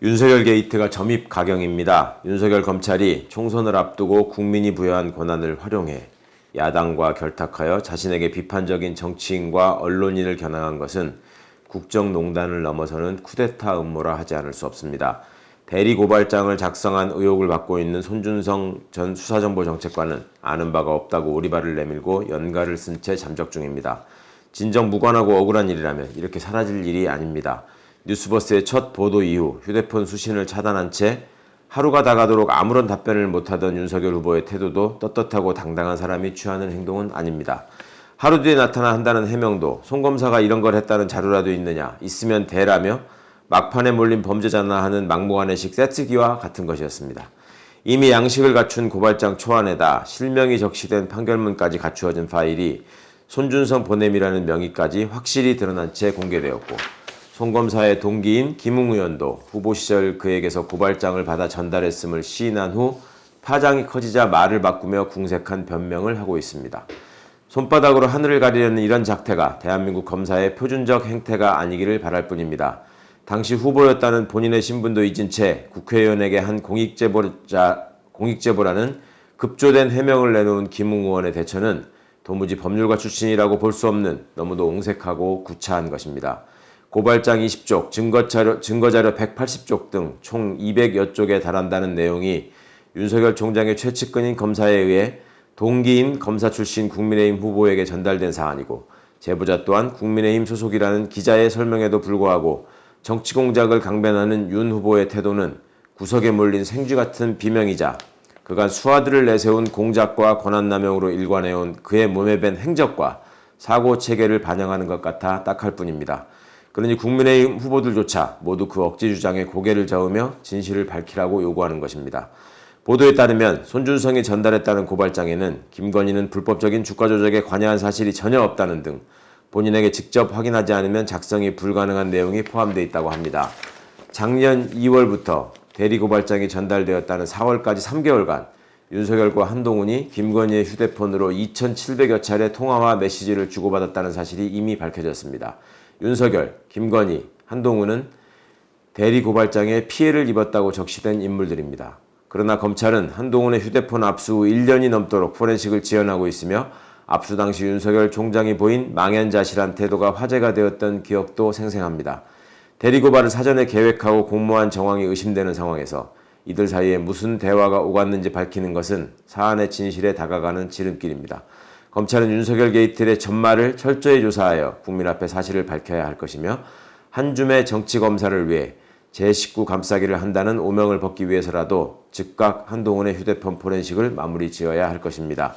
윤석열 게이트가 점입 가경입니다. 윤석열 검찰이 총선을 앞두고 국민이 부여한 권한을 활용해 야당과 결탁하여 자신에게 비판적인 정치인과 언론인을 겨냥한 것은 국정농단을 넘어서는 쿠데타 음모라 하지 않을 수 없습니다. 대리고발장을 작성한 의혹을 받고 있는 손준성 전 수사정보정책관은 아는 바가 없다고 오리발을 내밀고 연가를 쓴 채 잠적 중입니다. 진정 무관하고 억울한 일이라면 이렇게 사라질 일이 아닙니다. 뉴스버스의 첫 보도 이후 휴대폰 수신을 차단한 채 하루가 다가도록 아무런 답변을 못하던 윤석열 후보의 태도도 떳떳하고 당당한 사람이 취하는 행동은 아닙니다. 하루 뒤에 나타난다는 해명도 송 검사가 이런 걸 했다는 자료라도 있느냐, 있으면 대라며 막판에 몰린 범죄자나 하는 막무가내식 세트기와 같은 것이었습니다. 이미 양식을 갖춘 고발장 초안에다 실명이 적시된 판결문까지 갖추어진 파일이 손준성 보냄이라는 명의까지 확실히 드러난 채 공개되었고, 송 검사의 동기인 김웅 의원도 후보 시절 그에게서 고발장을 받아 전달했음을 시인한 후 파장이 커지자 말을 바꾸며 궁색한 변명을 하고 있습니다. 손바닥으로 하늘을 가리려는 이런 작태가 대한민국 검사의 표준적 행태가 아니기를 바랄 뿐입니다. 당시 후보였다는 본인의 신분도 잊은 채 국회의원에게 한 공익제보라는 급조된 해명을 내놓은 김웅 의원의 대처는 도무지 법률가 출신이라고 볼 수 없는 너무도 옹색하고 구차한 것입니다. 고발장 20쪽, 증거자료 180쪽 등 총 200여 쪽에 달한다는 내용이 윤석열 총장의 최측근인 검사에 의해 동기인 검사 출신 국민의힘 후보에게 전달된 사안이고, 제보자 또한 국민의힘 소속이라는 기자의 설명에도 불구하고 정치 공작을 강변하는 윤 후보의 태도는 구석에 몰린 생쥐 같은 비명이자 그간 수하들을 내세운 공작과 권한남용으로 일관해온 그의 몸에 밴 행적과 사고 체계를 반영하는 것 같아 딱할 뿐입니다. 그러니 국민의힘 후보들조차 모두 그 억지 주장에 고개를 저으며 진실을 밝히라고 요구하는 것입니다. 보도에 따르면 손준성이 전달했다는 고발장에는 김건희는 불법적인 주가 조작에 관여한 사실이 전혀 없다는 등 본인에게 직접 확인하지 않으면 작성이 불가능한 내용이 포함되어 있다고 합니다. 작년 2월부터 대리고발장이 전달되었다는 4월까지 3개월간 윤석열과 한동훈이 김건희의 휴대폰으로 2,700여 차례 통화와 메시지를 주고받았다는 사실이 이미 밝혀졌습니다. 윤석열, 김건희, 한동훈은 대리고발장에 피해를 입었다고 적시된 인물들입니다. 그러나 검찰은 한동훈의 휴대폰 압수 후 1년이 넘도록 포렌식을 지연하고 있으며 압수 당시 윤석열 총장이 보인 망연자실한 태도가 화제가 되었던 기억도 생생합니다. 대리고발을 사전에 계획하고 공모한 정황이 의심되는 상황에서 이들 사이에 무슨 대화가 오갔는지 밝히는 것은 사안의 진실에 다가가는 지름길입니다. 검찰은 윤석열 게이트의 전말을 철저히 조사하여 국민 앞에 사실을 밝혀야 할 것이며, 한 줌의 정치검사를 위해 제19 감싸기를 한다는 오명을 벗기 위해서라도 즉각 한동훈의 휴대폰 포렌식을 마무리 지어야 할 것입니다.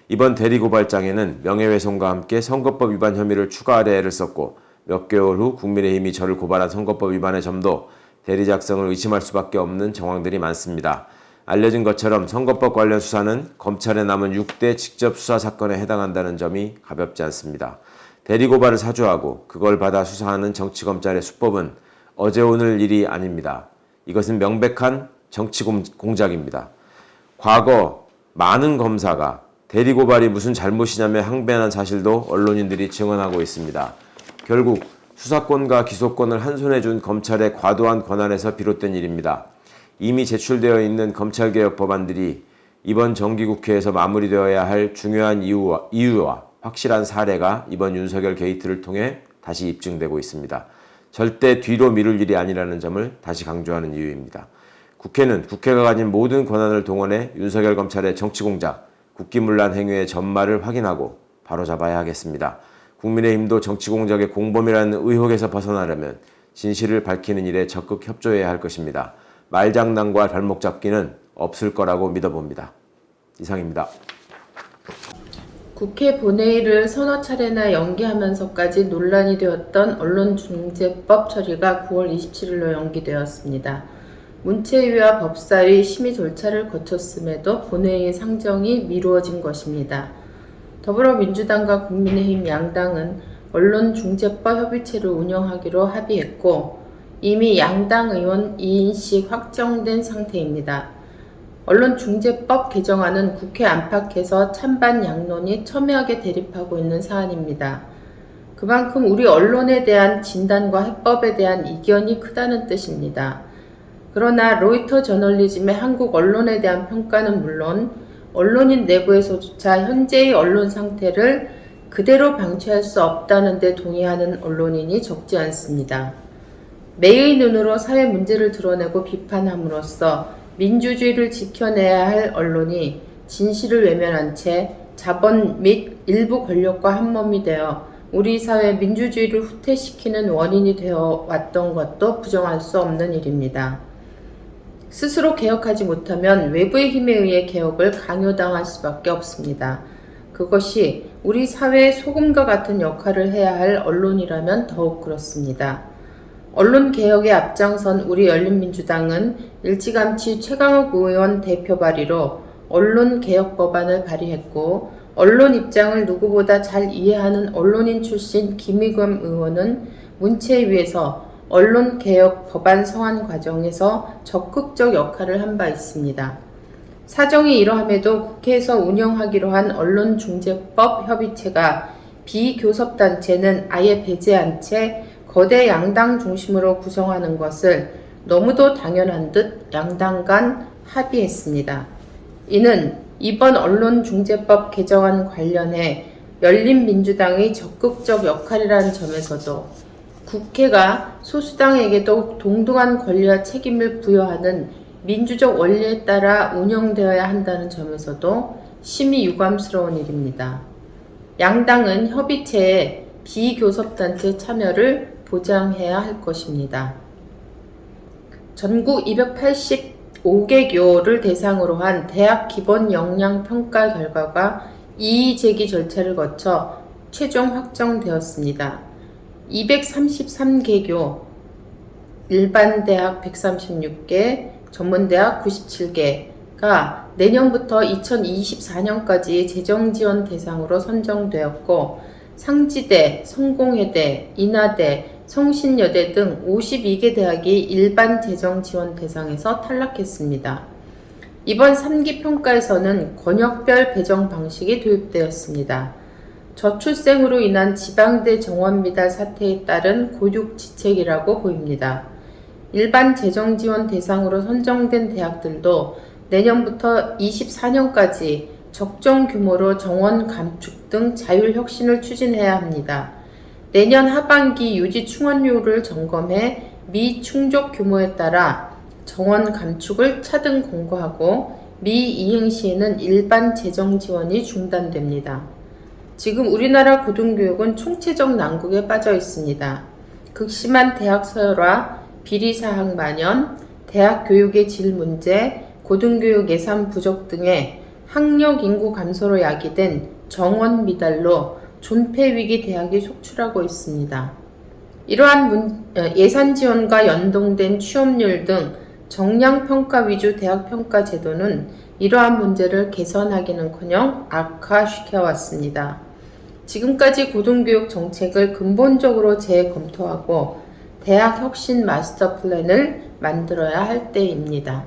이번 대리고발장에는 명예훼손과 함께 선거법 위반 혐의를 추가하려 애를 썼고, 몇 개월 후 국민의힘이 저를 고발한 선거법 위반의 점도 대리 작성을 의심할 수밖에 없는 정황들이 많습니다. 알려진 것처럼 선거법 관련 수사는 검찰에 남은 6대 직접 수사 사건에 해당한다는 점이 가볍지 않습니다. 대리고발을 사주하고 그걸 받아 수사하는 정치검찰의 수법은 어제 오늘 일이 아닙니다. 이것은 명백한 정치 공작입니다. 과거 많은 검사가 대리고발이 무슨 잘못이냐며 항변한 사실도 언론인들이 증언하고 있습니다. 결국 수사권과 기소권을 한 손에 준 검찰의 과도한 권한에서 비롯된 일입니다. 이미 제출되어 있는 검찰개혁 법안들이 이번 정기국회에서 마무리되어야 할 중요한 이유와 확실한 사례가 이번 윤석열 게이트를 통해 다시 입증되고 있습니다. 절대 뒤로 미룰 일이 아니라는 점을 다시 강조하는 이유입니다. 국회는 국회가 가진 모든 권한을 동원해 윤석열 검찰의 정치공작, 국기문란 행위의 전말을 확인하고 바로잡아야 하겠습니다. 국민의힘도 정치공작의 공범이라는 의혹에서 벗어나려면 진실을 밝히는 일에 적극 협조해야 할 것입니다. 말장난과 발목 잡기는 없을 거라고 믿어봅니다. 이상입니다. 국회 본회의를 서너 차례나 연기하면서까지 논란이 되었던 언론중재법 처리가 9월 27일로 연기되었습니다. 문체위와 법사위 심의 절차를 거쳤음에도 본회의 상정이 미루어진 것입니다. 더불어민주당과 국민의힘 양당은 언론중재법 협의체를 운영하기로 합의했고, 이미 양당 의원 2인씩 확정된 상태입니다. 언론중재법 개정안은 국회 안팎에서 찬반 양론이 첨예하게 대립하고 있는 사안입니다. 그만큼 우리 언론에 대한 진단과 해법에 대한 이견이 크다는 뜻입니다. 그러나 로이터 저널리즘의 한국 언론에 대한 평가는 물론 언론인 내부에서조차 현재의 언론 상태를 그대로 방치할 수 없다는 데 동의하는 언론인이 적지 않습니다. 매의 눈으로 사회 문제를 드러내고 비판함으로써 민주주의를 지켜내야 할 언론이 진실을 외면한 채 자본 및 일부 권력과 한몸이 되어 우리 사회 민주주의를 후퇴시키는 원인이 되어 왔던 것도 부정할 수 없는 일입니다. 스스로 개혁하지 못하면 외부의 힘에 의해 개혁을 강요당할 수밖에 없습니다. 그것이 우리 사회의 소금과 같은 역할을 해야 할 언론이라면 더욱 그렇습니다. 언론 개혁에 앞장선 우리 열린민주당은 일찌감치 최강욱 의원 대표 발의로 언론개혁법안을 발의했고 언론 입장을 누구보다 잘 이해하는 언론인 출신 김의겸 의원은 문체위에서 언론개혁 법안 성안 과정에서 적극적 역할을 한 바 있습니다. 사정이 이러함에도 국회에서 운영하기로 한 언론중재법 협의체가 비교섭단체는 아예 배제한 채 거대 양당 중심으로 구성하는 것을 너무도 당연한 듯 양당 간 합의했습니다. 이는 이번 언론중재법 개정안 관련해 열린민주당의 적극적 역할이라는 점에서도 국회가 소수당에게도 동등한 권리와 책임을 부여하는 민주적 원리에 따라 운영되어야 한다는 점에서도 심히 유감스러운 일입니다. 양당은 협의체에 비교섭단체 참여를 보장해야 할 것입니다. 전국 285개교를 대상으로 한 대학 기본 역량 평가 결과가 이의 제기 절차를 거쳐 최종 확정되었습니다. 233개교, 일반대학 136개, 전문대학 97개가 내년부터 2024년까지 재정지원 대상으로 선정되었고 상지대, 성공회대, 인하대, 성신여대 등 52개 대학이 일반 재정 지원 대상에서 탈락했습니다. 이번 3기 평가에서는 권역별 배정 방식이 도입되었습니다. 저출생으로 인한 지방대 정원 미달 사태에 따른 고육지책이라고 보입니다. 일반 재정 지원 대상으로 선정된 대학들도 내년부터 24년까지 적정 규모로 정원 감축 등 자율 혁신을 추진해야 합니다. 내년 하반기 유지 충원률을 점검해 미충족 규모에 따라 정원 감축을 차등 공고하고 미이행 시에는 일반 재정 지원이 중단됩니다. 지금 우리나라 고등교육은 총체적 난국에 빠져 있습니다. 극심한 대학 서열화, 비리사학 만연, 대학 교육의 질 문제, 고등교육 예산 부족 등의 학력 인구 감소로 야기된 정원 미달로 존폐위기 대학이 속출하고 있습니다. 이러한 예산 지원과 연동된 취업률 등 정량평가 위주 대학평가 제도는 이러한 문제를 개선하기는커녕 악화시켜왔습니다. 지금까지 고등교육 정책을 근본적으로 재검토하고 대학 혁신 마스터 플랜을 만들어야 할 때입니다.